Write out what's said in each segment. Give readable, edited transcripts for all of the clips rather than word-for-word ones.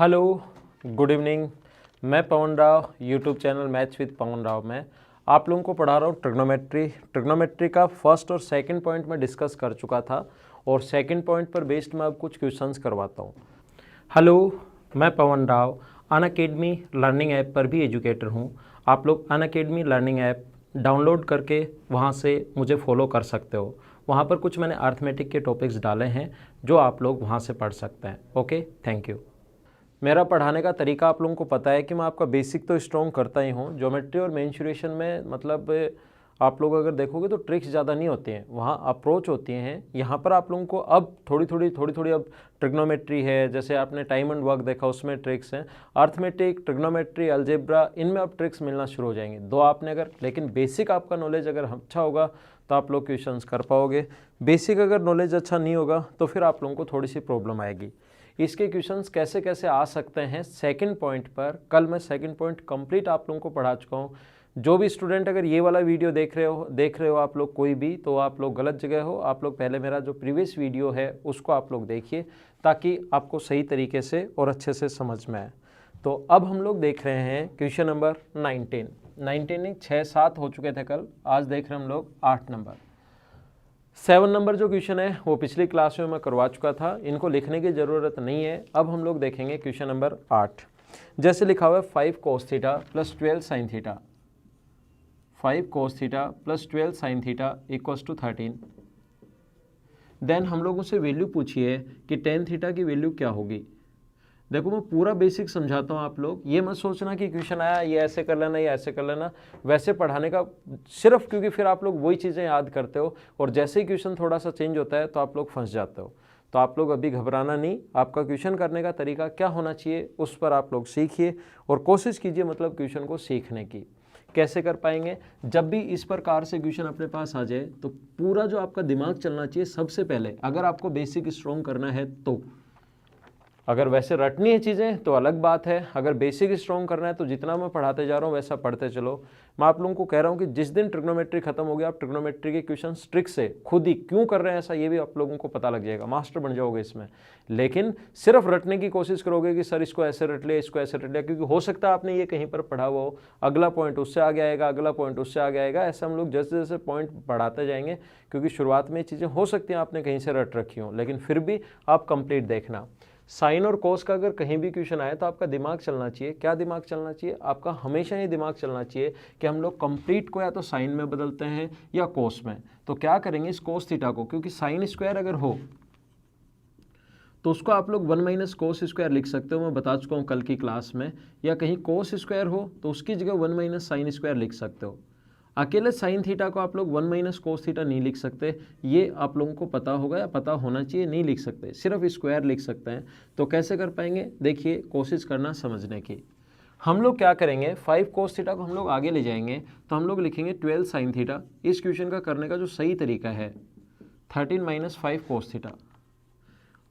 Hello, good evening. मैं Pawan Rao, YouTube channel maths with Pawan Rao में आप लोगों को पढ़ा रहा हूँ ट्रिग्नोमेट्री का फर्स्ट और सेकंड पॉइंट में डिस्कस कर चुका था और सेकंड पॉइंट पर बेस्ड मैं अब कुछ क्वेश्चंस करवाता हूँ। हेलो, मैं Pawan Rao Unacademy learning app पर भी एजुकेटर हूँ। आप लोग अनअकैडमी लर्निंग ऐप डाउनलोड करके वहाँ से मुझे फॉलो कर सकते हो। वहाँ पर कुछ मैंने अर्थमेटिक के टॉपिक्स डाले हैं जो आप लोग वहाँ से पढ़ सकते हैं। Okay, thank you. मेरा पढ़ाने का तरीका आप लोगों को पता है कि मैं आपका बेसिक तो स्ट्रॉन्ग करता ही हूँ। ज्योमेट्री और मेंसुरेशन में मतलब आप लोग अगर देखोगे तो ट्रिक्स ज़्यादा नहीं होती हैं, वहाँ अप्रोच होती हैं। यहाँ पर आप लोगों को अब थोड़ी थोड़ी अब ट्रिग्नोमेट्री है, जैसे आपने टाइम एंड वर्क देखा उसमें ट्रिक्स हैं। अर्थमेटिक, ट्रिग्नोमेट्री, अलजेब्रा, इनमें अब ट्रिक्स मिलना शुरू हो जाएंगे। दो आपने अगर लेकिन बेसिक आपका नॉलेज अगर अच्छा होगा तो आप लोग क्वेश्चंस कर पाओगे। बेसिक अगर नॉलेज अच्छा नहीं होगा तो फिर आप लोगों को थोड़ी सी प्रॉब्लम आएगी। इसके क्वेश्चंस कैसे कैसे आ सकते हैं सेकंड पॉइंट पर, कल मैं सेकंड पॉइंट कंप्लीट आप लोगों को पढ़ा चुका हूँ। जो भी स्टूडेंट अगर ये वाला वीडियो देख रहे हो आप लोग कोई भी, तो आप लोग गलत जगह हो। आप लोग पहले मेरा जो प्रीवियस वीडियो है उसको आप लोग देखिए ताकि आपको सही तरीके से और अच्छे से समझ में आए। तो अब हम लोग देख रहे हैं क्वेश्चन नंबर 19 नहीं 6-7 हो चुके थे कल, आज देख रहे हैं हम लोग 8 नंबर। 7 नंबर जो क्वेश्चन है वो पिछली क्लास में मैं करवा चुका था, इनको लिखने की ज़रूरत नहीं है। अब हम लोग देखेंगे क्वेश्चन नंबर 8। जैसे लिखा हुआ है 5 cos theta plus 12 sin theta, 5 cos theta plus 12 sin theta equals to 13। Then हम लोगों से वैल्यू पूछी है कि tan थीटा की वैल्यू क्या होगी। देखो मैं पूरा बेसिक समझाता हूँ, आप लोग ये मत सोचना कि क्वेश्चन आया ये ऐसे कर लेना या ऐसे कर लेना, वैसे पढ़ाने का सिर्फ, क्योंकि फिर आप लोग वही चीज़ें याद करते हो और जैसे ही क्वेश्चन थोड़ा सा चेंज होता है तो आप लोग फंस जाते हो। तो आप लोग अभी घबराना नहीं, आपका क्वेश्चन करने का तरीका क्या होना चाहिए उस पर आप लोग सीखिए और कोशिश कीजिए मतलब क्वेश्चन को सीखने की। कैसे कर पाएंगे? जब भी इस प्रकार से क्वेश्चन अपने पास आ जाए तो पूरा जो आपका दिमाग चलना चाहिए सबसे पहले, अगर आपको बेसिक स्ट्रॉन्ग करना है तो। अगर वैसे रटनी है चीज़ें तो अलग बात है, अगर बेसिक स्ट्रॉन्ग करना है तो जितना मैं पढ़ाते जा रहा हूँ वैसा पढ़ते चलो। मैं आप लोगों को कह रहा हूँ कि जिस दिन ट्रिग्नोमेट्री खत्म हो गया आप ट्रिग्नोमेट्री के क्वेश्चन ट्रिक से खुद ही क्यों कर रहे हैं ऐसा ये भी आप लोगों को पता लग जाएगा, मास्टर बन जाओगे इसमें। लेकिन सिर्फ रटने की कोशिश करोगे कि सर इसको ऐसे रट लिया इसको ऐसे रट लिया, क्योंकि हो सकता है आपने ये कहीं पर पढ़ा हुआ हो, अगला पॉइंट उससे आगे आएगा, अगला पॉइंट उससे आगे आएगा। ऐसे हम लोग जैसे जैसे पॉइंट बढ़ाते जाएंगे, क्योंकि शुरुआत में चीज़ें हो सकती हैं आपने कहीं से रट रखी हो, लेकिन फिर भी आप कंप्लीट देखना। साइन और कोस का अगर कहीं भी क्वेश्चन आए तो आपका दिमाग चलना चाहिए। क्या दिमाग चलना चाहिए? आपका हमेशा ये दिमाग चलना चाहिए कि हम लोग कंप्लीट को या तो साइन में बदलते हैं या कोस में। तो क्या करेंगे इस कोस थीटा को, क्योंकि साइन स्क्वायर अगर हो तो उसको आप लोग 1 माइनस कोस स्क्वायर लिख सकते हो, मैं बता चुका हूँ कल की क्लास में। या कहीं कोस स्क्वायर हो तो उसकी जगह 1 माइनस साइन स्क्वायर लिख सकते हो। अकेले साइन थीटा को आप लोग 1 माइनस कोस थीटा नहीं लिख सकते, ये आप लोगों को पता होगा या पता होना चाहिए, नहीं लिख सकते, सिर्फ स्क्वायर लिख सकते हैं। तो कैसे कर पाएंगे? देखिए कोशिश करना समझने की। हम लोग क्या करेंगे, 5 कोस थीटा को हम लोग आगे ले जाएंगे तो हम लोग लिखेंगे 12 साइन थीटा। इस क्वेश्चन का करने का जो सही तरीका है 13 माइनस 5 कोस थीटा।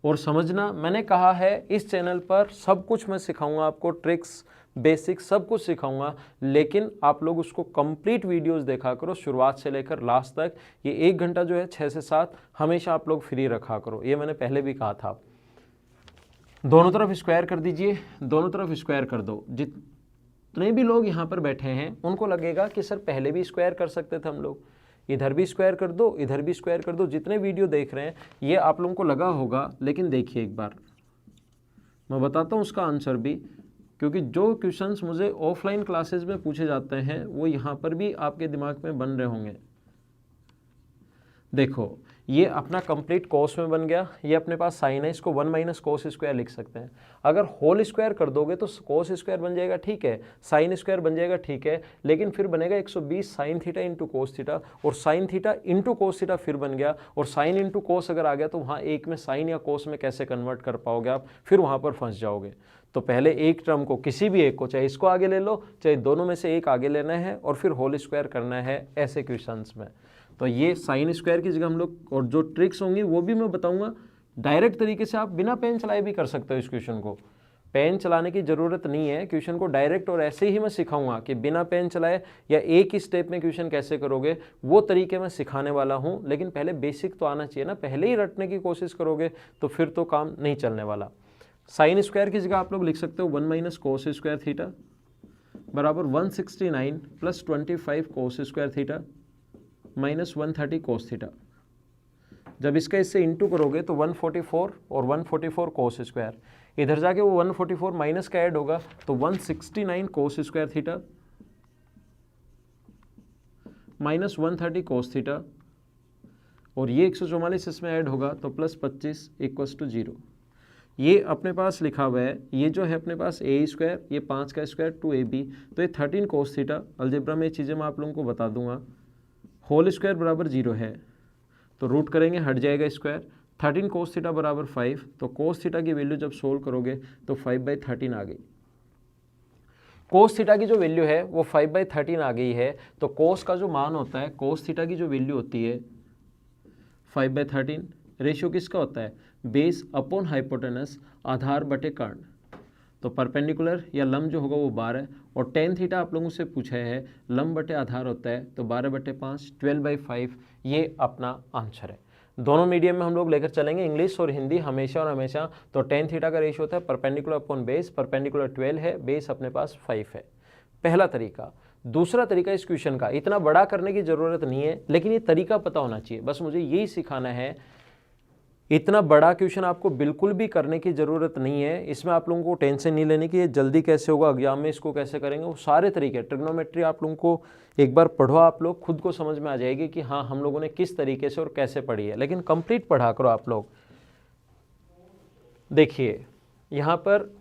और समझना, मैंने कहा है इस चैनल पर सब कुछ मैं सिखाऊंगा आपको, ट्रिक्स बेसिक सब कुछ सिखाऊंगा, लेकिन आप लोग उसको कंप्लीट वीडियोस देखा करो शुरुआत से लेकर लास्ट तक। ये 1 घंटा जो है 6 से 7 हमेशा आप लोग फ्री रखा करो, ये मैंने पहले भी कहा था। दोनों तरफ स्क्वायर कर दीजिए, दोनों तरफ स्क्वायर कर दो। जितने भी लोग यहाँ पर बैठे हैं उनको लगेगा कि सर पहले भी स्क्वायर कर सकते थे हम लोग, इधर भी स्क्वायर कर दो इधर भी स्क्वायर कर दो। जितने वीडियो देख रहे हैं ये आप लोगों को लगा होगा, लेकिन देखिए एक बार मैं बताता हूँ उसका आंसर भी, क्योंकि जो क्वेश्चंस मुझे ऑफलाइन क्लासेस में पूछे जाते हैं वो यहाँ पर भी आपके दिमाग में बन रहे होंगे। देखो ये अपना कंप्लीट कोस में बन गया, ये अपने पास साइन है, इसको 1 माइनस कोस स्क्वायर लिख सकते हैं। अगर होल स्क्वायर कर दोगे तो कोस स्क्वायर बन जाएगा, ठीक है, साइन स्क्वायर बन जाएगा, ठीक है, लेकिन फिर बनेगा 120 sine theta into cos theta, और sine theta into cos theta फिर बन गया, और साइन इंटू कोस अगर आ गया तो वहाँ एक में साइन या कोस में कैसे कन्वर्ट कर पाओगे आप, फिर वहाँ पर फंस जाओगे। तो पहले एक टर्म को, किसी भी एक को, चाहे इसको आगे ले लो चाहे दोनों में से एक आगे लेना है और फिर होल स्क्वायर करना है ऐसे क्वेश्चंस में। तो ये साइन स्क्वायर की जगह हम लोग, और जो ट्रिक्स होंगी वो भी मैं बताऊंगा। डायरेक्ट तरीके से आप बिना पेन चलाए भी कर सकते हो इस क्वेश्चन को, पेन चलाने की ज़रूरत नहीं है। क्वेश्चन को डायरेक्ट और ऐसे ही मैं सिखाऊंगा कि बिना पेन चलाए या एक ही स्टेप में क्वेश्चन कैसे करोगे, वो तरीके मैं सिखाने वाला हूँ। लेकिन पहले बेसिक तो आना चाहिए ना, पहले ही रटने की कोशिश करोगे तो फिर तो काम नहीं चलने वाला। साइन स्क्वायर की जगह आप लोग लिख सकते हो 1 माइनस कोस स्क्वायर थीटा बराबर 169 प्लस 25 कोस square theta minus 130 cos theta. जब इसका इससे इंटू करोगे तो 144 और 144 कोस स्क्वायर, इधर जाके वो 144 माइनस का ऐड होगा तो 169 कोस स्क्वायर थीटा माइनस 130 कोस थीटा, और ये 144 इसमें ऐड होगा तो प्लस 25 इक्वल्स टू 0। ये अपने पास लिखा हुआ है, ये जो है अपने पास ए स्क्वायर, ये 5 का स्क्वायर 2ab, तो ये 13 कोस थीटा। अलजेब्रा में ये चीज़ें मैं आप लोगों को बता दूंगा। होल स्क्वायर बराबर 0 है तो रूट करेंगे, हट जाएगा स्क्वायर। 13 कोस थीटा बराबर 5, तो कोस थीटा की वैल्यू जब सोल्व करोगे तो 5/13 आ गई। कोस थीटा की जो वैल्यू है वो 5/13 आ गई है, तो कोस का जो मान होता है, कोस थीटा की जो वैल्यू होती है 5/13, रेशियो किसका होता है, बेस अपॉन हाइपोटेनस, आधार बटे कर्ण। तो परपेंडिकुलर या लंब जो होगा वो 12, और टेन थीटा आप लोगों से पूछा है, लंब बटे आधार होता है तो 12/5, 12/5, ये अपना आंसर है। दोनों मीडियम में हम लोग लेकर चलेंगे, इंग्लिश और हिंदी हमेशा और हमेशा। तो टेन थीटा का रेशियो होता है परपेंडिकुलर अपॉन बेस, परपेंडिकुलर 12 है, बेस अपने पास 5 है। पहला तरीका। दूसरा तरीका इस क्वेश्चन का, इतना बड़ा करने की ज़रूरत नहीं है, लेकिन ये तरीका पता होना चाहिए, बस मुझे यही सिखाना है। इतना बड़ा क्वेश्चन आपको बिल्कुल भी करने की ज़रूरत नहीं है, इसमें आप लोगों को टेंशन नहीं लेने की ये जल्दी कैसे होगा, एग्जाम में इसको कैसे करेंगे, वो सारे तरीके। ट्रिग्नोमेट्री आप लोगों को एक बार पढ़ो, आप लोग खुद को समझ में आ जाएगी कि हाँ हम लोगों ने किस तरीके से और कैसे पढ़ी है, लेकिन कंप्लीट पढ़ा करो आप लोग। देखिए यहाँ पर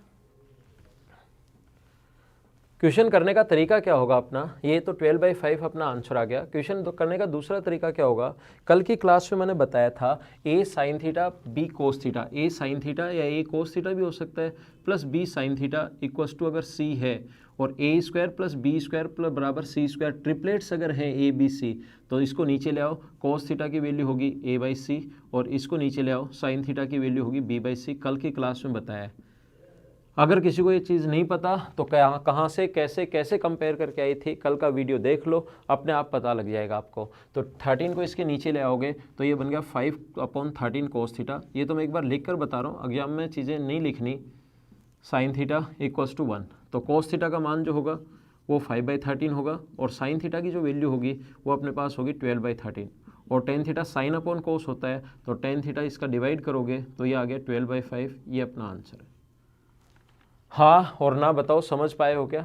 क्वेश्चन करने का तरीका क्या होगा अपना, ये तो 12/5 अपना आंसर आ गया। क्वेश्चन तो करने का दूसरा तरीका क्या होगा, कल की क्लास में मैंने बताया था a sine theta b cos theta, a sine theta या a कोस थीटा भी हो सकता है, plus b sine theta equals to अगर c है, और a square plus b square plus बराबर c स्क्वायर, ट्रिपलेट्स अगर हैं a b c, तो इसको नीचे ले आओ, कोस थीटा की वैल्यू होगी a/c, और इसको नीचे ले आओ, साइन थीटा की वैल्यू होगी b/c। कल की क्लास में बताया है। अगर किसी को ये चीज़ नहीं पता तो कहाँ से कैसे कैसे कंपेयर करके आई थी, कल का वीडियो देख लो, अपने आप पता लग जाएगा आपको। तो 13 को इसके नीचे ले आओगे तो ये बन गया 5/13 कोस थीटा। ये तो मैं एक बार लिख कर बता रहा हूँ, एग्जाम में चीज़ें नहीं लिखनी। साइन थीटा इक्वल्स टू 1, तो कोस थीटा का मान जो होगा वो 5/13 होगा, और साइन थीटा की जो वैल्यू होगी वो अपने पास होगी 12/13, और टेन थीटा साइन अपॉन कोस होता है, तो टेन थीटा इसका डिवाइड करोगे तो ये आ गया 12/5। ये अपना आंसर है। हाँ और ना बताओ समझ पाए हो क्या,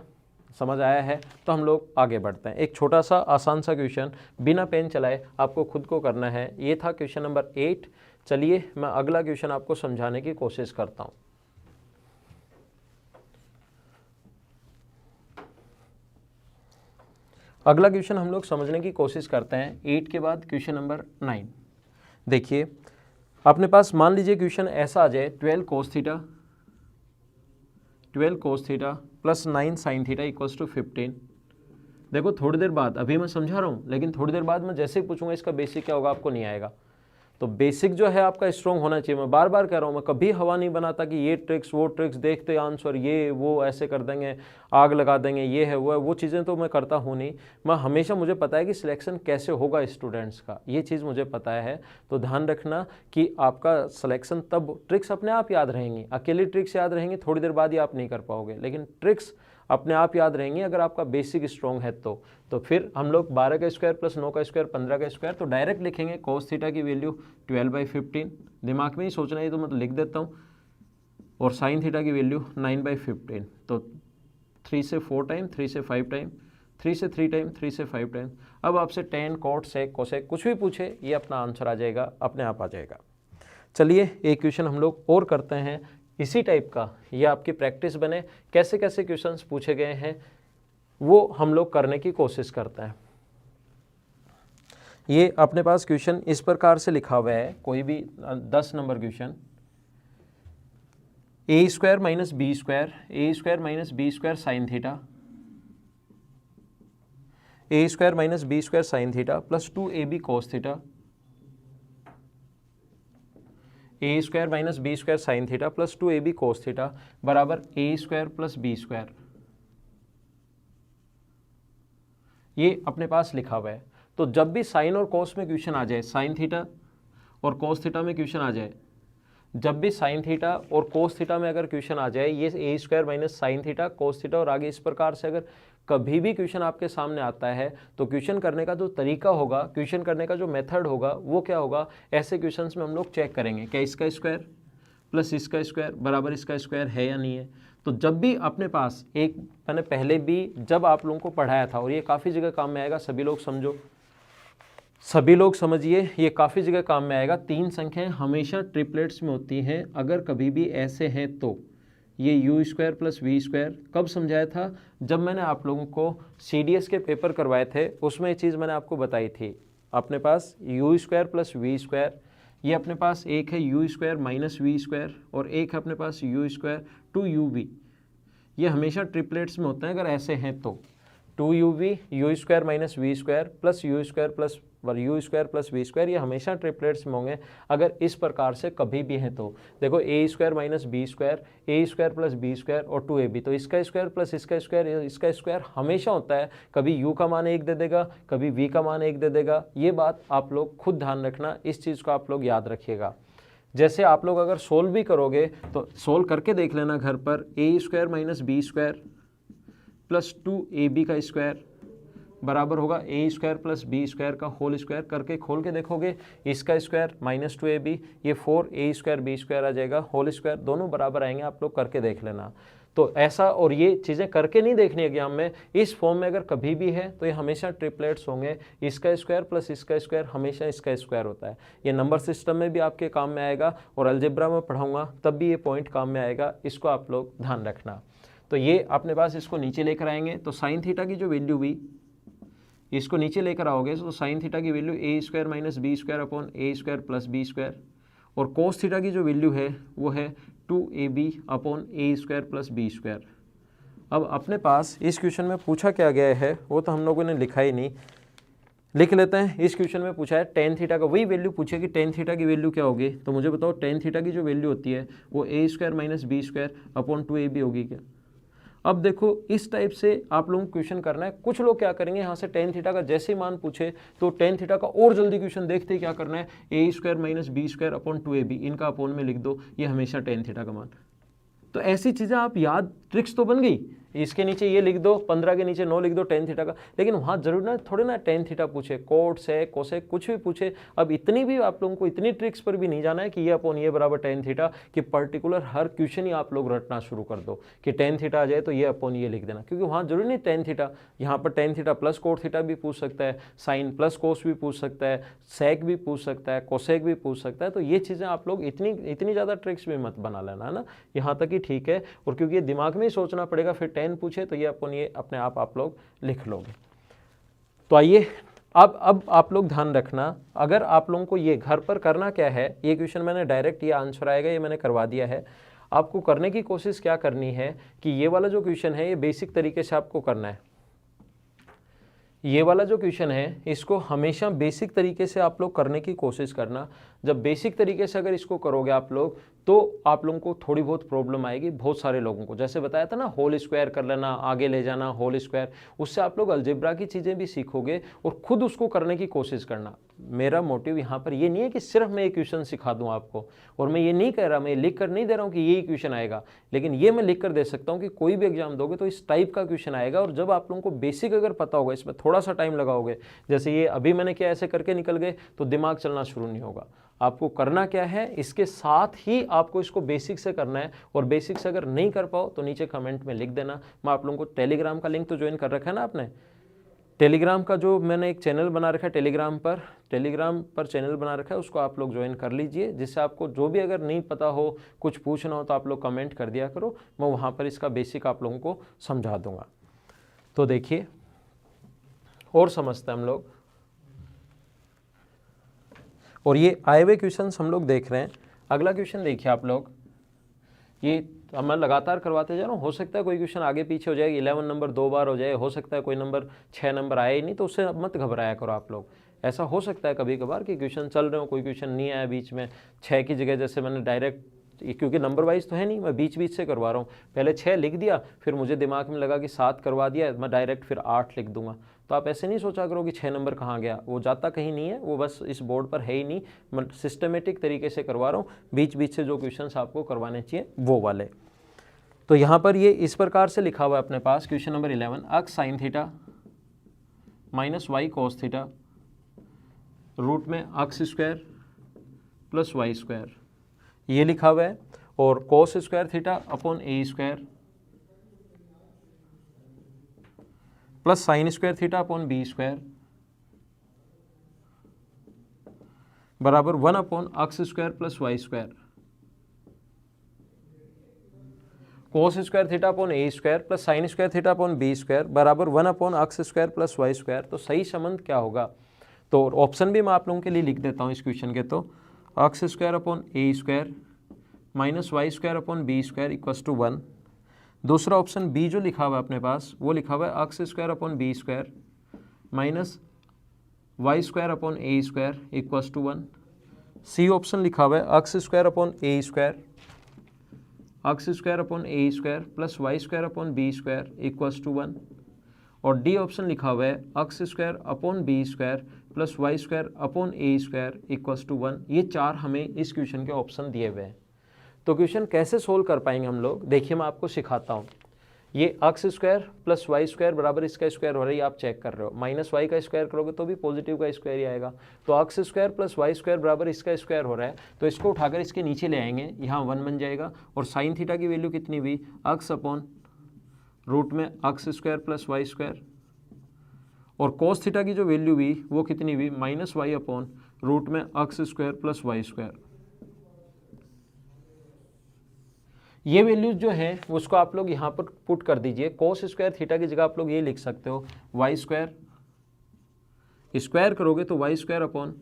समझ आया है तो हम लोग आगे बढ़ते हैं। एक छोटा सा आसान सा क्वेश्चन बिना पेन चलाए आपको खुद को करना है। ये था क्वेश्चन नंबर 8। चलिए मैं अगला क्वेश्चन आपको समझाने की कोशिश करता हूँ। अगला क्वेश्चन हम लोग समझने की कोशिश करते हैं 8 के बाद क्वेश्चन नंबर 9। देखिए अपने पास मान लीजिए क्वेश्चन ऐसा आ जाए 12 cos theta plus 9 sine theta equals to 15। देखो थोड़ी देर बाद, अभी मैं समझा रहा हूँ लेकिन थोड़ी देर बाद मैं जैसे ही पूछूंगा इसका बेसिक क्या होगा आपको नहीं आएगा। तो बेसिक जो है आपका स्ट्रॉन्ग होना चाहिए। मैं बार बार कह रहा हूँ, मैं कभी हवा नहीं बनाता कि ये ट्रिक्स वो ट्रिक्स, देखते आंसर ये वो ऐसे कर देंगे, आग लगा देंगे, ये है वो चीज़ें तो मैं करता हूँ नहीं। मैं हमेशा, मुझे पता है कि सिलेक्शन कैसे होगा स्टूडेंट्स का, ये चीज़ मुझे पता है। तो ध्यान रखना कि आपका सिलेक्शन तब, ट्रिक्स अपने आप याद रहेंगी, अकेली ट्रिक्स याद रहेंगी, थोड़ी देर बाद ही आप नहीं कर पाओगे, लेकिन ट्रिक्स अपने आप याद रहेंगी अगर आपका बेसिक स्ट्रॉन्ग है तो फिर हम लोग 12 का स्क्वायर प्लस 9 का स्क्वायर 15 का स्क्वायर, तो डायरेक्ट लिखेंगे कोस थीटा की वैल्यू 12/15, दिमाग में ही सोचना है तो मैं तो लिख देता हूँ, और साइन थीटा की वैल्यू 9/15, तो 3 से 4 टाइम, 3 से 5 टाइम, 3 से 3 टाइम, 3 से 5 टाइम। अब आपसे टेन, कॉट, सेक, कोसेक कुछ भी पूछे ये अपना आंसर आ जाएगा, अपने आप आ जाएगा। चलिए एक क्वेश्चन हम लोग और करते हैं इसी टाइप का, ये आपकी प्रैक्टिस बने, कैसे कैसे क्वेश्चंस पूछे गए हैं वो हम लोग करने की कोशिश करते हैं। ये अपने पास क्वेश्चन इस प्रकार से लिखा हुआ है, कोई भी 10 number question, a square minus B square, a square minus B square sine theta, a square minus B square sine theta plus 2ab cos theta, A square minus B square sine theta plus 2ab cos theta बराबर A square plus B square. ये अपने पास लिखा हुआ है। तो जब भी sign और कोस में क्वेश्चन आ जाए, साइन थीटा और कोस थीटा में क्वेश्चन आ जाए, जब भी साइन थीटा और कोस थीटा में अगर क्वेश्चन आ जाए, ये A square minus sine theta cos theta और आगे इस प्रकार से अगर कभी भी क्वेश्चन आपके सामने आता है तो क्वेश्चन करने का जो तरीका होगा, क्वेश्चन करने का जो मेथड होगा वो क्या होगा, ऐसे क्वेश्चंस में हम लोग चेक करेंगे क्या इसका स्क्वायर प्लस इसका स्क्वायर बराबर इसका स्क्वायर है या नहीं है। तो जब भी अपने पास एक, मैंने पहले भी जब आप लोगों को पढ़ाया था और ये काफ़ी जगह काम में आएगा, सभी लोग समझो, सभी लोग समझिए, ये काफ़ी जगह काम में आएगा। 3 संख्याएं हमेशा ट्रिपलेट्स में होती हैं, अगर कभी भी ऐसे हैं तो ये U square plus V square कब समझाया था, जब मैंने आप लोगों को CDS के पेपर करवाए थे, उसमें ये चीज़ मैंने आपको बताई थी। अपने पास U square plus V square, ये अपने पास एक है U square minus V square और एक है अपने पास यू स्क्वायर 2uv, ये हमेशा ट्रिपलेट्स में होते हैं अगर ऐसे हैं तो 2uv U square minus V square plus U square plus U square plus V square, ये हमेशा ट्रिपलेट्स में होंगे अगर इस प्रकार से कभी भी हैं तो। देखो ए स्क्वायर माइनस बी स्क्वायर, ए स्क्वायर प्लस बी स्क्वायर और 2ab, तो इसका स्क्वायर प्लस इसका स्क्वायर हमेशा होता है, कभी u का मान 1 दे देगा, कभी v का मान 1 दे देगा। ये बात आप लोग खुद ध्यान रखना, इस चीज़ को आप लोग याद रखिएगा। जैसे आप लोग अगर सोल्व भी करोगे तो सोल्व करके देख लेना घर पर, A square minus B square plus 2ab का स्क्वायर बराबर होगा A square plus B square का होल स्क्वायर, करके खोल के देखोगे इसका स्क्वायर माइनस 2ab, ये 4a स्क्वायर बी स्क्वायर आ जाएगा होल स्क्वायर, दोनों बराबर आएंगे, आप लोग करके देख लेना। तो ऐसा, और ये चीज़ें करके नहीं देखनी एग्जाम में, इस फॉर्म में अगर कभी भी है तो ये हमेशा ट्रिपलेट्स होंगे, इसका स्क्वायर प्लस इसका स्क्वायर हमेशा इसका स्क्वायर होता है। ये नंबर सिस्टम में भी आपके काम में आएगा और अलजेब्रा में पढ़ाऊँगा तब भी ये पॉइंट काम में आएगा, इसको आप लोग ध्यान रखना। तो ये अपने पास इसको नीचे लेकर आएंगे तो साइन थीटा की जो वैल्यू हुई इसको नीचे लेकर आओगे तो साइन थीटा की value A square minus B square upon A square plus B square, और कोस थीटा की जो वैल्यू है वो है 2ab upon A square plus B square. अब अपने पास इस क्वेश्चन में पूछा क्या गया है वो तो हम लोगों ने लिखा ही नहीं, लिख लेते हैं। इस क्वेश्चन में पूछा है टेन थीटा का, वही वैल्यू पूछे कि टेन थीटा की वैल्यू क्या होगी, तो मुझे बताओ टेन थीटा की जो वैल्यू होती है वो A square minus B square upon 2ab होगी क्या। अब देखो इस टाइप से आप लोगों को क्वेश्चन करना है। कुछ लोग क्या करेंगे, यहाँ से टेन थीटा का जैसे ही मान पूछे तो टेन थीटा का और जल्दी क्वेश्चन देखते ही क्या करना है, A square minus B square upon 2ab, इनका अपोन में लिख दो, ये हमेशा टेन थीटा का मान। तो ऐसी चीज़ें आप याद, ट्रिक्स तो बन गई, इसके नीचे ये लिख दो, 15 के नीचे 9 लिख दो टेन थीटा का, लेकिन वहाँ जरूर ना थोड़े ना टेन थीटा पूछे, कोट से कोसेक कुछ भी पूछे। अब इतनी भी आप लोगों को इतनी ट्रिक्स पर भी नहीं जाना है कि ये अपॉन ये बराबर टेन थीटा, कि पर्टिकुलर हर क्वेश्चन ही आप लोग रटना शुरू कर दो कि टेन थीटा आ जाए तो ये अपॉन ये लिख देना, क्योंकि वहाँ जरूरी नहीं टेन थीटा, यहाँ पर tan theta plus cot theta भी पूछ सकता है, साइन प्लस कोस भी पूछ सकता है, सेक भी पूछ सकता है, कोसेक भी पूछ सकता है। तो ये चीज़ें आप लोग इतनी ज़्यादा ट्रिक्स भी मत बना लेना, है ना, यहाँ तक ही ठीक है। और क्योंकि ये दिमाग में ही सोचना पड़ेगा, फिर 10 पूछे तो ये अपने आप लोग लिख लोगे। तो आइए अब आप लोग ध्यान रखना, अगर आप लोगों को ये घर पर करना क्या है, ये क्वेश्चन मैंने डायरेक्ट, ये आंसर आएगा, ये मैंने करवा दिया है। आपको करने की कोशिश क्या करनी है कि ये वाला जो क्वेश्चन है ये बेसिक तरीके से आपको करना है। ये वाला जो क्वेश्चन है इसको हमेशा बेसिक तरीके से आप लोग करने की कोशिश करना। जब बेसिक तरीके से अगर इसको करोगे आप लोग तो आप लोगों को थोड़ी बहुत प्रॉब्लम आएगी, बहुत सारे लोगों को, जैसे बताया था ना, होल स्क्वायर कर लेना, आगे ले जाना होल स्क्वायर, उससे आप लोग अलजेब्रा की चीज़ें भी सीखोगे और खुद उसको करने की कोशिश करना। मेरा मोटिव यहाँ पर ये नहीं है कि सिर्फ मैं ये क्वेश्चन सिखा दूँ आपको, और मैं ये नहीं कह रहा, मैं लिख कर नहीं दे रहा हूँ कि यही क्वेश्चन आएगा, लेकिन ये मैं लिख कर दे सकता हूँ कि कोई भी एग्जाम दोगे तो इस टाइप का क्वेश्चन आएगा। और जब आप लोगों को बेसिक अगर पता होगा, इसमें थोड़ा सा टाइम लगाओगे, जैसे ये अभी मैंने किया, ऐसे करके निकल गए तो दिमाग चलना शुरू नहीं होगा। आपको करना क्या है, इसके साथ ही आपको इसको बेसिक से करना है, और बेसिक से अगर नहीं कर पाओ तो नीचे कमेंट में लिख देना। मैं आप लोगों को टेलीग्राम का लिंक तो ज्वाइन कर रखा है ना आपने, टेलीग्राम का जो मैंने एक चैनल बना रखा है, टेलीग्राम पर चैनल बना रखा है, उसको आप लोग ज्वाइन कर लीजिए, जिससे आपको जो भी अगर नहीं पता हो, कुछ पूछना हो तो आप लोग कमेंट कर दिया करो, मैं वहाँ पर इसका बेसिक आप लोगों को समझा दूंगा। तो देखिए और समझते हैं हम लोग, और ये आए हुए क्वेश्चन हम लोग देख रहे हैं। अगला क्वेश्चन देखिए आप लोग, ये मैं लगातार करवाते जा रहा हूँ, हो सकता है कोई क्वेश्चन आगे पीछे हो जाए, 11 नंबर 2 बार हो जाए, हो सकता है कोई नंबर 6 नंबर आए ही नहीं, तो उससे मत घबराया करो आप लोग। ऐसा हो सकता है कभी कभार कि क्वेश्चन चल रहे हो, कोई क्वेश्चन नहीं आया बीच में, 6 की जगह जैसे मैंने डायरेक्ट क्योंकि नंबर वाइज तो है नहीं, मैं बीच बीच से करवा रहा हूँ। पहले 6 लिख दिया, फिर मुझे दिमाग में लगा कि 7 करवा दिया, मैं डायरेक्ट फिर 8 लिख दूंगा। तो आप ऐसे नहीं सोचा करो कि 6 नंबर कहाँ गया, वो जाता कहीं नहीं है, वो बस इस बोर्ड पर है ही नहीं। मैं सिस्टमेटिक तरीके से करवा रहा हूँ, बीच बीच से जो क्वेश्चन आपको करवाने चाहिए वो वाले। तो यहाँ पर ये इस प्रकार से लिखा हुआ है अपने पास question number 11, X sine theta minus Y cos theta root में X square plus Y square, ये लिखा हुआ है। और cos square theta upon A square plus sine square theta upon B square बराबर 1 upon X square plus Y square. Cos square theta upon A square plus sine square theta upon B square बराबर 1 upon X square plus Y square. तो सही संबंध क्या होगा? तो option भी मैं आप लोगों के लिए लिख देता हूँ इस क्वेश्चन के। तो X square upon A square minus Y square upon B square equals to 1। दूसरा ऑप्शन बी जो लिखा हुआ है अपने पास, वो लिखा हुआ है X square upon B square minus Y square upon A square equals to 1। C option लिखा हुआ है X square upon A square X square upon A square plus Y square upon B square equals to 1। और D option लिखा हुआ है X square upon B square plus Y square upon A square equals to 1। ये 4 हमें इस question के option दिए हुए हैं। तो क्वेश्चन कैसे सोल्व कर पाएंगे हम लोग, देखिए मैं आपको सिखाता हूँ। ये अक्स स्क्वायर प्लस वाई स्क्वायर बराबर इसका स्क्वायर हो रहा है, आप चेक कर रहे हो। माइनस वाई का स्क्वायर करोगे तो भी पॉजिटिव का स्क्वायर ही आएगा। तो X square plus Y square बराबर इसका स्क्वायर हो रहा है, तो इसको उठाकर इसके नीचे ले आएंगे, यहाँ 1 बन जाएगा। और साइन थीटा की वैल्यू कितनी हुई, अक्स अपॉन रूट में X square plus Y square. और कोस थीटा की जो वैल्यू हुई वो कितनी हुई, माइनस वाई अपॉन रूट में X square plus Y square. ये वैल्यूज जो है उसको आप लोग यहाँ पर पुट कर दीजिए। कोस स्क्वायर थीटा की जगह आप लोग ये लिख सकते हो वाई स्क्वायर, स्क्वायर करोगे तो Y square upon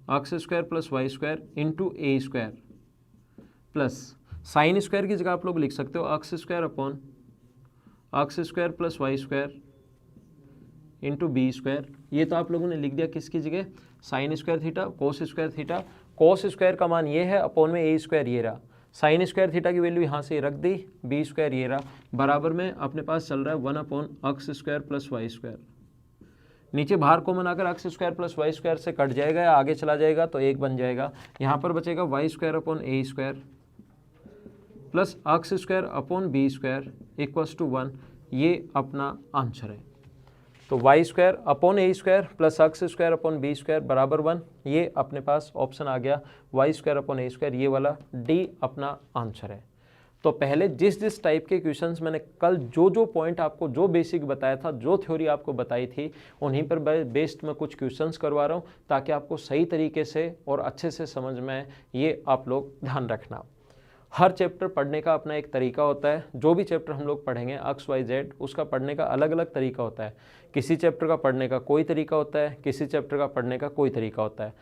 X square plus Y square into A square plus sine square की जगह आप लोग लिख सकते हो X square upon X square plus Y square into B square. ये तो आप लोगों ने लिख दिया किसकी जगह, sine square theta cos square theta. Cos square का मान ये है, अपॉन में ए स्क्वायर ये रहा, साइन स्क्वायर थीटा की वैल्यू यहाँ से रख दी, बी स्क्वायर ये रहा, बराबर में अपने पास चल रहा है 1 upon X square plus Y square. नीचे बाहर कॉमन आकर अक्स स्क्वायर प्लस वाई स्क्वायर से कट जाएगा या आगे चला जाएगा तो 1 बन जाएगा। यहाँ पर बचेगा Y square upon A square plus X square upon B square equals to 1। ये अपना आंसर है। तो Y square upon A square plus X square upon B square बराबर 1, ये अपने पास ऑप्शन आ गया Y square upon A square, ये वाला डी अपना आंसर है। तो पहले जिस टाइप के क्वेश्चंस मैंने कल जो पॉइंट आपको जो बेसिक बताया था, जो थ्योरी आपको बताई थी, उन्हीं पर बेस्ड मैं कुछ क्वेश्चंस करवा रहा हूँ ताकि आपको सही तरीके से और अच्छे से समझ में आए। ये आप लोग ध्यान रखना। हर चैप्टर पढ़ने का अपना एक तरीका होता है। जो भी चैप्टर हम लोग पढ़ेंगे एक्स वाई जेड, उसका पढ़ने का अलग अलग तरीका होता है। किसी चैप्टर का पढ़ने का कोई तरीका होता है, किसी चैप्टर का पढ़ने का कोई तरीका होता है।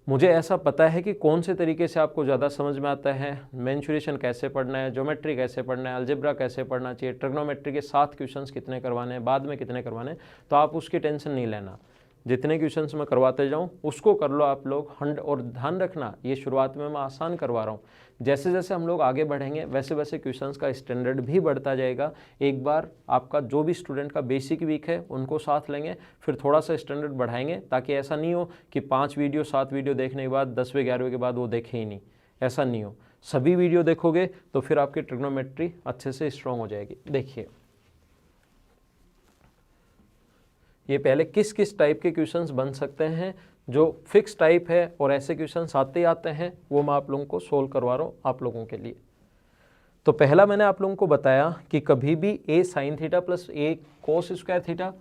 मुझे ऐसा पता है कि कौन से तरीके से आपको ज़्यादा समझ में आता है। मेंसुरेशन कैसे पढ़ना है, ज्योमेट्री कैसे पढ़ना है, अलजेब्रा कैसे पढ़ना चाहिए, ट्रिग्नोमेट्री के 7 क्वेश्चंस कितने करवाने हैं, बाद में कितने करवाने हैं, तो आप उसकी टेंशन नहीं लेना। जितने क्वेश्चंस मैं करवाते जाऊं उसको कर लो आप लोग। और ध्यान रखना, ये शुरुआत में मैं आसान करवा रहा हूं, जैसे जैसे हम लोग आगे बढ़ेंगे वैसे वैसे क्वेश्चंस का स्टैंडर्ड भी बढ़ता जाएगा। एक बार आपका जो भी स्टूडेंट का बेसिक वीक है उनको साथ लेंगे, फिर थोड़ा सा स्टैंडर्ड बढ़ाएंगे, ताकि ऐसा नहीं हो कि 5 वीडियो 7 वीडियो देखने के बाद 10वें 11वें के बाद वो देखे ही नहीं। ऐसा नहीं हो, सभी वीडियो देखोगे तो फिर आपकी ट्रिग्नोमेट्री अच्छे से स्ट्रॉन्ग हो जाएगी। देखिए ये पहले किस किस टाइप के क्वेश्चंस बन सकते हैं, जो फिक्स टाइप है और ऐसे क्वेश्चंस आते ही आते हैं, वो मैं आप लोगों को सोल्व करवा रहा हूँ आप लोगों के लिए। तो पहला मैंने आप लोगों को बताया कि कभी भी A sine theta plus A cos square theta,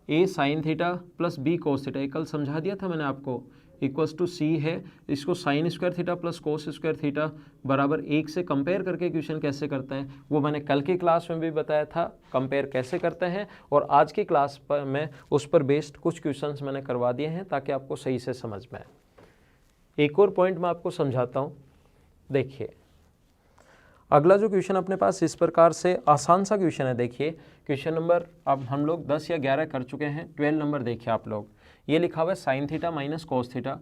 A sine theta plus B cos theta, कल समझा दिया था मैंने आपको, इक्वल्स टू सी है। इसको sign square theta plus cos square theta बराबर 1 से कंपेयर करके क्वेश्चन कैसे करते हैं वो मैंने कल की क्लास में भी बताया था, कंपेयर कैसे करते हैं। और आज की क्लास पर मैं उस पर बेस्ड कुछ क्वेश्चंस मैंने करवा दिए हैं ताकि आपको सही से समझ में आए। एक और पॉइंट मैं आपको समझाता हूँ। देखिए अगला जो क्वेश्चन अपने पास इस प्रकार से आसान सा क्वेश्चन है। देखिए क्वेश्चन नंबर अब हम लोग 10 या 11 कर चुके हैं, 12 नंबर देखिए आप लोग। ये लिखा हुआ है sine theta minus cos theta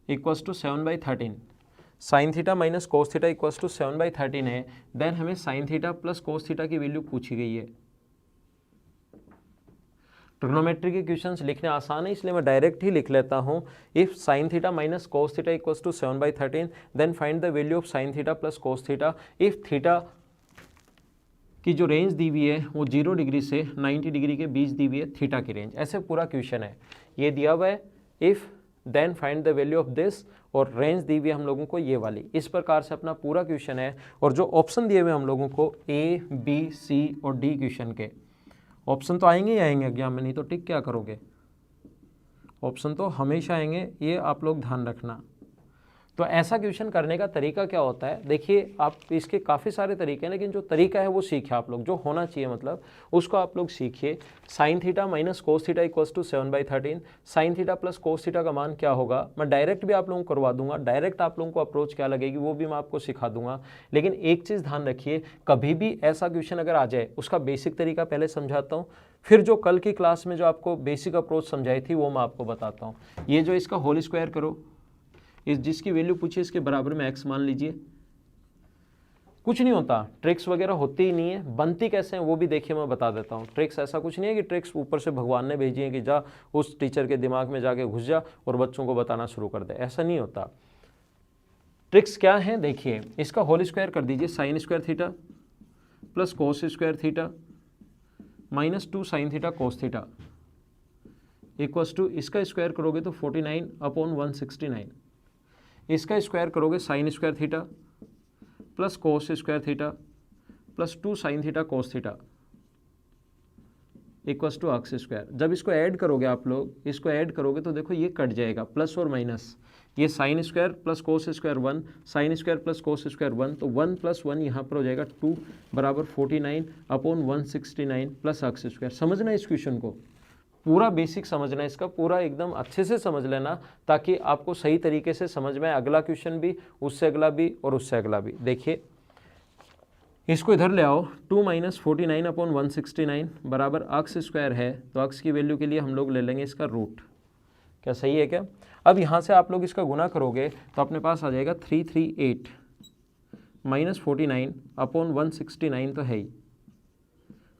equals to 7/13, sine theta minus cos theta equals to 7/13 है। देन हमें sine theta plus cos theta की वैल्यू पूछी गई है। ट्रिग्नोमेट्री के क्वेश्चंस लिखने आसान है, इसलिए मैं डायरेक्ट ही लिख लेता हूं। If sine theta minus cos theta equals to 7/13 then find the value of sine theta plus cos theta. If theta की जो रेंज दी हुई है वो 0 डिग्री से 90 डिग्री के बीच दी हुई है थीटा की रेंज, ऐसे पूरा क्वेश्चन है। ये दिया हुआ है if then find the value of this, और रेंज दी हुई है हम लोगों को ये वाली। इस प्रकार से अपना पूरा क्वेश्चन है। और जो ऑप्शन दिए हुए हम लोगों को A, B, C और D क्वेश्चन के, ऑप्शन तो आएंगे ही आएंगे एग्जाम में, नहीं तो टिक क्या करोगे, ऑप्शन तो हमेशा आएंगे, ये आप लोग ध्यान रखना। तो ऐसा क्वेश्चन करने का तरीका क्या होता है, देखिए आप इसके काफ़ी सारे तरीके हैं, लेकिन जो तरीका है वो सीखे आप लोग, जो होना चाहिए मतलब उसको आप लोग सीखिए। Sine theta minus cos theta equals to 7/13, sine theta plus cos theta का मान क्या होगा, मैं डायरेक्ट भी आप लोगों को करवा दूंगा, डायरेक्ट आप लोगों को अप्रोच क्या लगेगी वो भी मैं आपको सिखा दूंगा। लेकिन एक चीज़ ध्यान रखिए, कभी भी ऐसा क्वेश्चन अगर आ जाए उसका बेसिक तरीका पहले समझाता हूँ, फिर जो कल की क्लास में जो आपको बेसिक अप्रोच समझाई थी वो मैं आपको बताता हूँ। ये जो इसका होल स्क्वायर करो, इस जिसकी वैल्यू पूछी इसके बराबर में x मान लीजिए। कुछ नहीं होता, ट्रिक्स वगैरह होती ही नहीं है, बनती कैसे हैं वो भी देखिए मैं बता देता हूँ। ट्रिक्स ऐसा कुछ नहीं है कि ट्रिक्स ऊपर से भगवान ने भेजी है कि जा उस टीचर के दिमाग में जाके घुस जा और बच्चों को बताना शुरू कर दे, ऐसा नहीं होता। ट्रिक्स क्या है देखिए, इसका होल स्क्वायर कर दीजिए, sine square theta plus cos square theta minus 2 sine theta cos theta equals to, इसका स्क्वायर करोगे तो 49/169, इसका स्क्वायर करोगे sine square theta plus cos square theta plus 2 sine theta cos theta equals to X square. जब इसको add करोगे आप लोग, इसको ऐड करोगे तो देखो ये कट जाएगा, प्लस और माइनस, ये sine square plus cos square 1, sine square plus cos square 1, तो 1 + 1 यहाँ पर हो जाएगा 2 बराबर 49/169 प्लस एक्स स्क्वायर। समझना इस क्वेश्चन को, पूरा बेसिक समझना, इसका पूरा एकदम अच्छे से समझ लेना ताकि आपको सही तरीके से समझ में आए। अगला क्वेश्चन भी, उससे अगला भी और उससे अगला भी। देखिए इसको इधर ले आओ, 2 - 49/169 बराबर एक्स स्क्वायर है, तो एक्स की वैल्यू के लिए हम लोग ले लेंगे इसका रूट। क्या सही है क्या? अब यहाँ से आप लोग इसका गुना करोगे तो अपने पास आ जाएगा 338 - 49/169 तो है ही,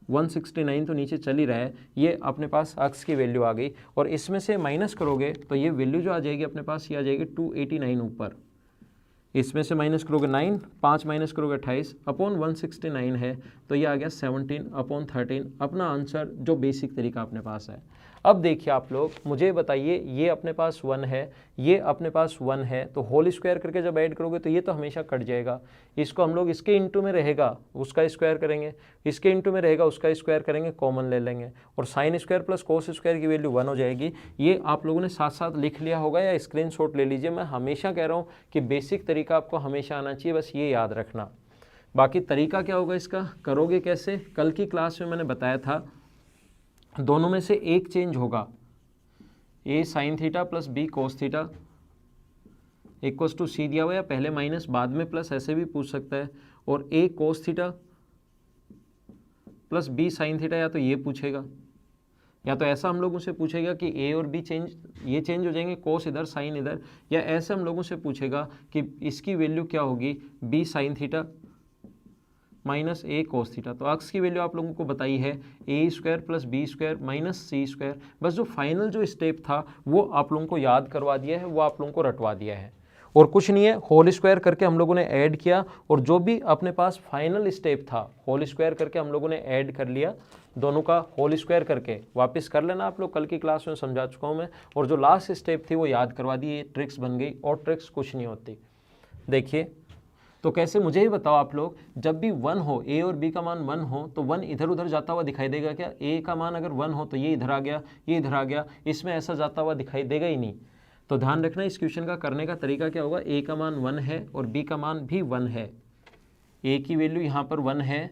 169 तो नीचे चल ही रहा है, ये अपने पास एक्स की वैल्यू आ गई। और इसमें से माइनस करोगे तो ये वैल्यू जो आ जाएगी अपने पास, ये आ जाएगी 289 ऊपर। इसमें से माइनस करोगे 9, 5 माइनस करोगे 28/169 है, तो ये आ गया 17/13। अपना आंसर जो बेसिक तरीका अपने पास है। अब देखिए आप लोग मुझे बताइए, ये अपने पास 1 है, ये अपने पास 1 है, तो होल स्क्वायर करके जब ऐड करोगे तो ये तो हमेशा कट जाएगा। इसको हम लोग इसके इंटू में रहेगा उसका स्क्वायर करेंगे, इसके इंटू में रहेगा उसका स्क्वायर करेंगे, कॉमन ले लेंगे, और sine square plus cos square की वैल्यू 1 हो जाएगी। ये आप लोगों ने साथ साथ लिख लिया होगा या स्क्रीनशॉट ले लीजिए। मैं हमेशा कह रहा हूँ कि बेसिक तरीका आपको हमेशा आना चाहिए, बस ये याद रखना। बाकी तरीका क्या होगा इसका, करोगे कैसे, कल की क्लास में मैंने बताया था, दोनों में से एक चेंज होगा, a sine theta plus b cos theta equals to c दिया हुआ, या पहले माइनस बाद में प्लस ऐसे भी पूछ सकता है, और a cos theta plus b sine theta, या तो ये पूछेगा या तो ऐसा हम लोगों से पूछेगा कि a और b ये चेंज हो जाएंगे, कोस इधर साइन इधर, या ऐसे हम लोगों से पूछेगा कि इसकी वैल्यू क्या होगी, b sine theta minus a cos theta. तो एक्स की वैल्यू आप लोगों को बताई है a² plus b² minus c²। बस जो फाइनल जो स्टेप था वो आप लोगों को याद करवा दिया है, वो आप लोगों को रटवा दिया है, और कुछ नहीं है। होल स्क्वायर करके हम लोगों ने ऐड किया, और जो भी अपने पास फाइनल स्टेप था होल स्क्वायर करके हम लोगों ने ऐड कर लिया, दोनों का होल स्क्वायर करके वापस कर लेना आप लोग, कल की क्लास में समझा चुका हूँ मैं। और जो लास्ट स्टेप थी वो याद करवा दी, ये ट्रिक्स बन गई, और ट्रिक्स कुछ नहीं होती। देखिए तो कैसे, मुझे ही बताओ आप लोग, जब भी 1 हो, a और b का मान 1 हो, तो 1 इधर उधर जाता हुआ दिखाई देगा क्या? a का मान अगर 1 हो तो ये इधर आ गया, ये इधर आ गया, इसमें ऐसा जाता हुआ दिखाई देगा ही नहीं। तो ध्यान रखना इस क्वेश्चन का करने का तरीका क्या होगा, a का मान 1 है और b का मान भी 1 है, a की वैल्यू यहाँ पर 1 है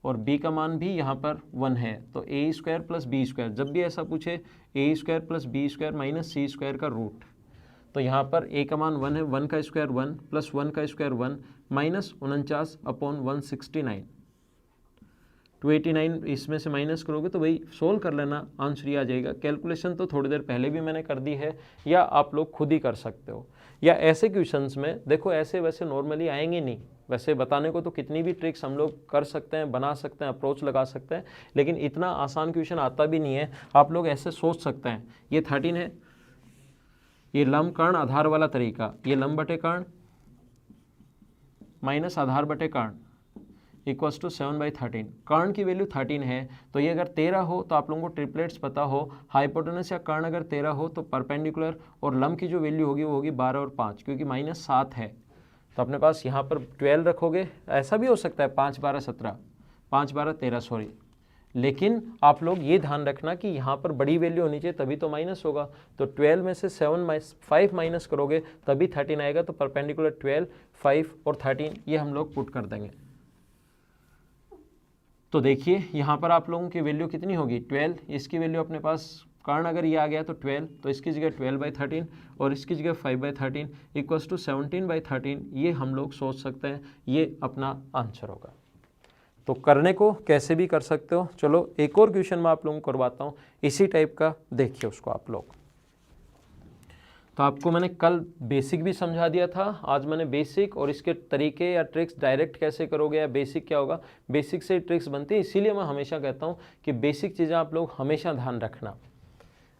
और b का मान भी यहाँ पर 1 है, तो a² प्लस b², जब भी ऐसा पूछे a² plus b² minus c² का रूट, तो यहाँ पर a का मान 1 है, 1 का स्क्वायर 1 प्लस 1 का स्क्वायर 1 माइनस 49/169। 289 इसमें से माइनस करोगे तो वही सोल्व कर लेना, आंसर ही आ जाएगा। कैलकुलेशन तो थोड़ी देर पहले भी मैंने कर दी है, या आप लोग खुद ही कर सकते हो। या ऐसे क्वेश्चंस में देखो ऐसे वैसे नॉर्मली आएंगे नहीं, वैसे बताने को तो कितनी भी ट्रिक्स हम लोग कर सकते हैं, बना सकते हैं, अप्रोच लगा सकते हैं, लेकिन इतना आसान क्वेश्चन आता भी नहीं है। आप लोग ऐसे सोच सकते हैं, ये 13 है, ये लंब कर्ण आधार वाला तरीका, ये लंब बटे कर्ण माइनस आधार बटे कर्ण इक्वल्स टू 7/13। कर्ण की वैल्यू 13 है, तो ये अगर 13 हो तो आप लोगों को ट्रिपलेट्स पता हो, हाइपोटेनस या कर्ण अगर 13 हो तो परपेंडिकुलर, और लंब की जो वैल्यू होगी वो होगी 12 और 5, क्योंकि -7 है तो अपने पास यहाँ पर 12 रखोगे। ऐसा भी हो सकता है 5 12 17, 5 12 13 सॉरी, लेकिन आप लोग ये ध्यान रखना कि यहाँ पर बड़ी वैल्यू होनी चाहिए तभी तो माइनस होगा। तो 12 में से 5 माइनस करोगे तभी 13 आएगा, तो परपेंडिकुलर 12, 5 और 13 ये हम लोग पुट कर देंगे। तो देखिए यहाँ पर आप लोगों की वैल्यू कितनी होगी 12, इसकी वैल्यू अपने पास कर्ण अगर ये आ गया तो 12, तो इसकी जगह 12/13 और इसकी जगह 5/13 इक्वल्स टू 17/13, ये हम लोग सोच सकते हैं ये अपना आंसर होगा। तो करने को कैसे भी कर सकते हो। चलो एक और क्वेश्चन मैं आप लोगों को करवाता हूँ इसी टाइप का, देखिए उसको आप लोग। तो आपको मैंने कल बेसिक भी समझा दिया था, आज मैंने बेसिक और इसके तरीके या ट्रिक्स डायरेक्ट कैसे करोगे या बेसिक क्या होगा, बेसिक से ट्रिक्स बनती है। इसीलिए मैं हमेशा कहता हूँ कि बेसिक चीज़ें आप लोग हमेशा ध्यान रखना।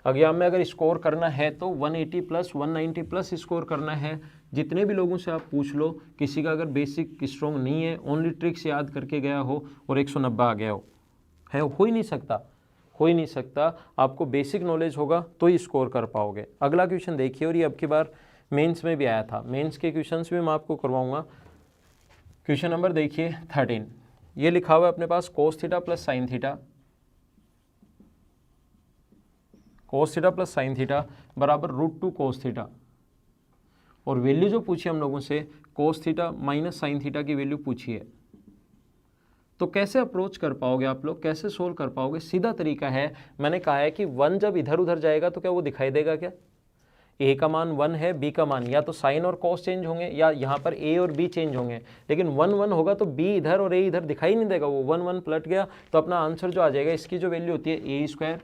एग्जाम में अगर स्कोर करना है तो 180 प्लस 190 प्लस स्कोर करना है। जितने भी लोगों से आप पूछ लो, किसी का अगर बेसिक स्ट्रॉन्ग नहीं है, ओनली ट्रिक्स याद करके गया हो और 190 आ गया हो ही नहीं सकता, हो ही नहीं सकता। आपको बेसिक नॉलेज होगा तो ही स्कोर कर पाओगे। अगला क्वेश्चन देखिए, और ये अब की बार मेंस में भी आया था, मेंस के क्वेश्चंस भी मैं आपको करवाऊंगा। क्वेश्चन नंबर देखिए 13, ये लिखा हुआ है अपने पास cos theta plus sign theta, cos theta plus sine theta बराबर √2 cos थीटा, और वैल्यू जो पूछी हम लोगों से cos theta minus sine theta की वैल्यू पूछी है। तो कैसे अप्रोच कर पाओगे आप लोग, कैसे सोल्व कर पाओगे? सीधा तरीका है, मैंने कहा है कि 1 जब इधर उधर जाएगा तो क्या वो दिखाई देगा क्या? a का मान 1 है, b का मान, या तो साइन और कॉस चेंज होंगे या यहाँ पर a और b चेंज होंगे, लेकिन 1 1 होगा तो b इधर और a इधर दिखाई नहीं देगा, वो 1 1 पलट गया। तो अपना आंसर जो आ जाएगा, इसकी जो वैल्यू होती है a²,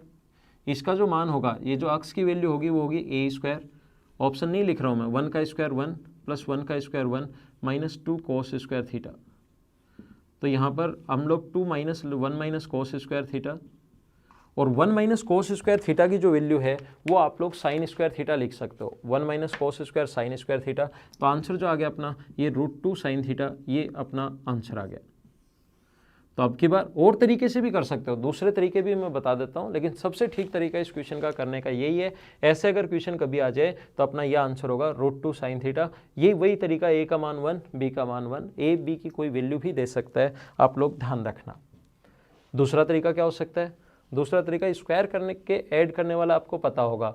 इसका जो मान होगा, ये जो अक्स की वैल्यू होगी वो होगी a²। ऑप्शन नहीं लिख रहा हूँ मैं, 1 का स्क्वायर 1 प्लस 1 का square 1 minus 2 cos square theta. तो यहाँ पर हम लोग 2 minus 1 minus cos square theta, और 1 माइनस cos स्क्वायर थीटा की जो वैल्यू है वो आप लोग साइन स्क्वायर थीटा लिख सकते हो, 1 minus cos square sine square theta. तो आंसर जो आ गया अपना ये √2 साइन थीटा, ये अपना आंसर आ गया। तो अब की बार और तरीके से भी कर सकते हो, दूसरे तरीके भी मैं बता देता हूँ, लेकिन सबसे ठीक तरीका इस क्वेश्चन का करने का यही है। ऐसे अगर क्वेश्चन कभी आ जाए तो अपना यह आंसर होगा √2 साइन थीटा। ये वही तरीका, a का मान 1, b का मान 1, a b की कोई वैल्यू भी दे सकता है, आप लोग ध्यान रखना। दूसरा तरीका क्या हो सकता है? दूसरा तरीका स्क्वायर करने के ऐड करने वाला आपको पता होगा,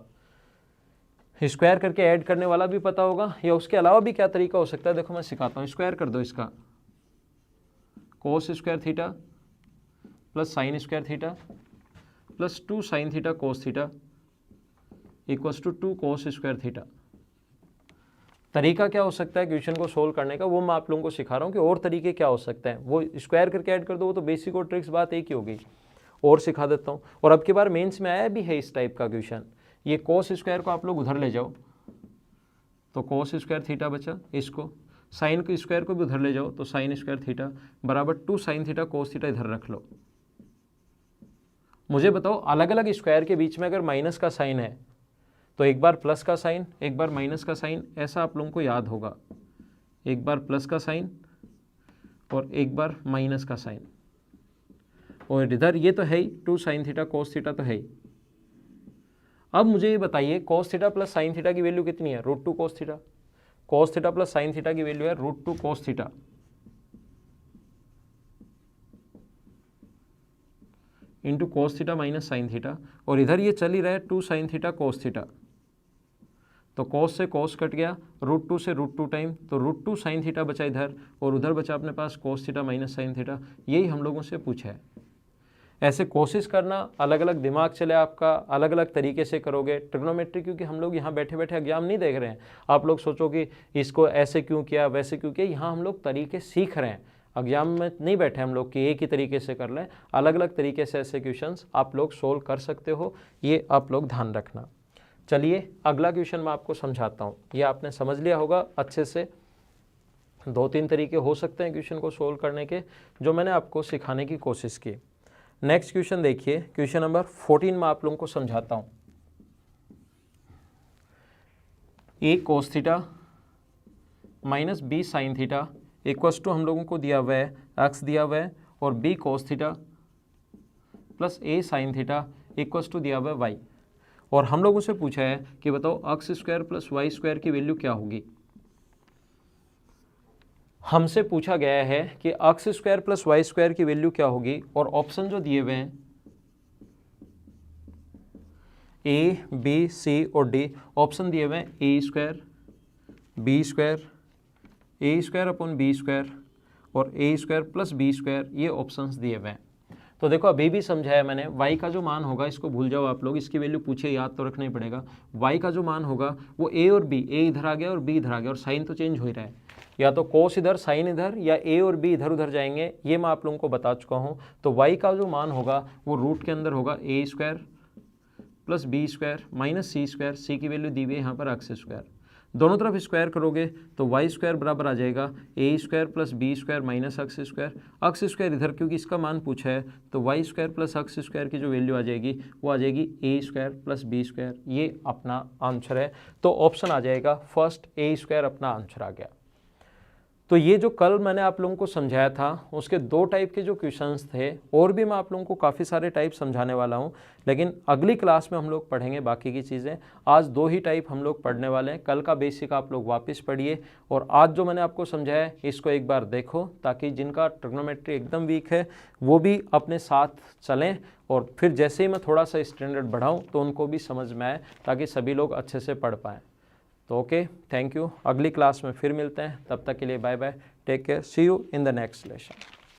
स्क्वायर करके ऐड करने वाला भी पता होगा, या उसके अलावा भी क्या तरीका हो सकता है, देखो मैं सिखाता हूँ। स्क्वायर कर दो इसका, cos square theta plus sine square theta plus 2 sine theta cos theta equals to 2 cos square theta. तरीका क्या हो सकता है क्वेश्चन को सोल्व करने का, वो मैं आप लोगों को सिखा रहा हूँ कि और तरीके क्या हो सकते हैं। वो स्क्वायर करके ऐड कर दो, वो तो बेसिक और ट्रिक्स बात एक ही होगी। और सिखा देता हूँ, और अब की बार मेंस में आया भी है इस टाइप का क्वेश्चन। ये cos स्क्वायर को आप लोग उधर ले जाओ तो cos स्क्वायर थीटा बचा, इसको साइन के स्क्वायर को भी उधर ले जाओ तो साइन स्क्वायर थीटा बराबर 2 साइन थीटा cos थीटा इधर रख लो। मुझे बताओ, अलग अलग स्क्वायर के बीच में अगर माइनस का साइन है तो एक बार प्लस का साइन, एक बार माइनस का साइन, ऐसा आप लोगों को याद होगा। एक बार प्लस का साइन और एक बार माइनस का साइन, और इधर ये तो है ही 2 साइन थीटा cos थीटा तो है ही। अब मुझे ये बताइए cos theta plus sign theta की वैल्यू कितनी है? √2 cos theta. cos theta plus sign theta की वैल्यू है √2 cos theta into cos theta minus sine theta, और इधर ये चल ही रहा है 2 साइन थीटा cos थीटा। तो cos से cos कट गया, √2 से √2 टाइम, तो √2 साइन थीटा बचा इधर, और उधर बचा अपने पास cos theta minus sine theta. यही हम लोगों से पूछा है। ऐसे कोशिश करना, अलग अलग दिमाग चले आपका, अलग अलग तरीके से करोगे ट्रिग्नोमेट्री, क्योंकि हम लोग यहाँ बैठे बैठे एग्जाम नहीं देख रहे हैं। आप लोग सोचो कि इसको ऐसे क्यों किया, वैसे क्यों किया, यहाँ हम लोग तरीके सीख रहे हैं। एग्जाम में नहीं बैठे हम लोग कि एक ही तरीके से कर लें, अलग अलग तरीके से ऐसे क्वेश्चंस आप लोग सोल्व कर सकते हो, ये आप लोग ध्यान रखना। चलिए अगला क्वेश्चन मैं आपको समझाता हूँ। ये आपने समझ लिया होगा अच्छे से, 2-3 तरीके हो सकते हैं क्वेश्चन को सोल्व करने के, जो मैंने आपको सिखाने की कोशिश की। नेक्स्ट क्वेश्चन देखिए, क्वेश्चन नंबर 14 में आप लोगों को समझाता हूँ। a cos theta minus B sine theta equals to हम लोगों को दिया हुआ है x दिया हुआ है, और b cos theta plus a sine theta equals to दिया हुआ है y, और हम लोगों से पूछा है कि बताओ x square plus Y square की वैल्यू क्या होगी। हमसे पूछा गया है कि x square plus Y square की वैल्यू क्या होगी, और ऑप्शन जो दिए हुए हैं a b c और d, ऑप्शन दिए हुए हैं a square b square a square upon b square और a square plus b square, ये ऑप्शंस दिए हुए हैं। तो देखो अभी भी समझाया मैंने, y का जो मान होगा इसको भूल जाओ आप लोग, इसकी वैल्यू पूछे याद तो रखना ही पड़ेगा। y का जो मान होगा वो a और b, a इधर आ गया और b इधर आ गया, और साइन तो चेंज हो ही रहा है, या तो कोस इधर साइन इधर, या a और b इधर उधर जाएंगे, ये मैं आप लोगों को बता चुका हूँ। तो y का जो मान होगा वो रूट के अंदर होगा a square plus B square minus C square, C की वैल्यू दी हुई है यहाँ पर x स्क्वायर, दोनों तरफ स्क्वायर करोगे तो वाई स्क्वायर बराबर आ जाएगा A square plus B square minus X square. X square इधर क्योंकि इसका मान पूछा है, तो Y square plus X square की जो वैल्यू आ जाएगी वो आ जाएगी A square plus B square, ये अपना आंसर है। तो ऑप्शन आ जाएगा फर्स्ट, ए स्क्वायर अपना आंसर आ गया। तो ये जो कल मैंने आप लोगों को समझाया था उसके 2 टाइप के जो क्वेश्चंस थे, और भी मैं आप लोगों को काफ़ी सारे टाइप समझाने वाला हूँ, लेकिन अगली क्लास में हम लोग पढ़ेंगे बाकी की चीज़ें। आज 2 ही टाइप हम लोग पढ़ने वाले हैं। कल का बेसिक आप लोग वापस पढ़िए, और आज जो मैंने आपको समझाया इसको एक बार देखो, ताकि जिनका ट्रिग्नोमेट्री एकदम वीक है वो भी अपने साथ चलें, और फिर जैसे ही मैं थोड़ा सा स्टैंडर्ड बढ़ाऊँ तो उनको भी समझ में आए, ताकि सभी लोग अच्छे से पढ़ पाएँ। तो ओके, थैंक यू। अगली क्लास में फिर मिलते हैं, तब तक के लिए bye bye, take care, see you in the next lesson.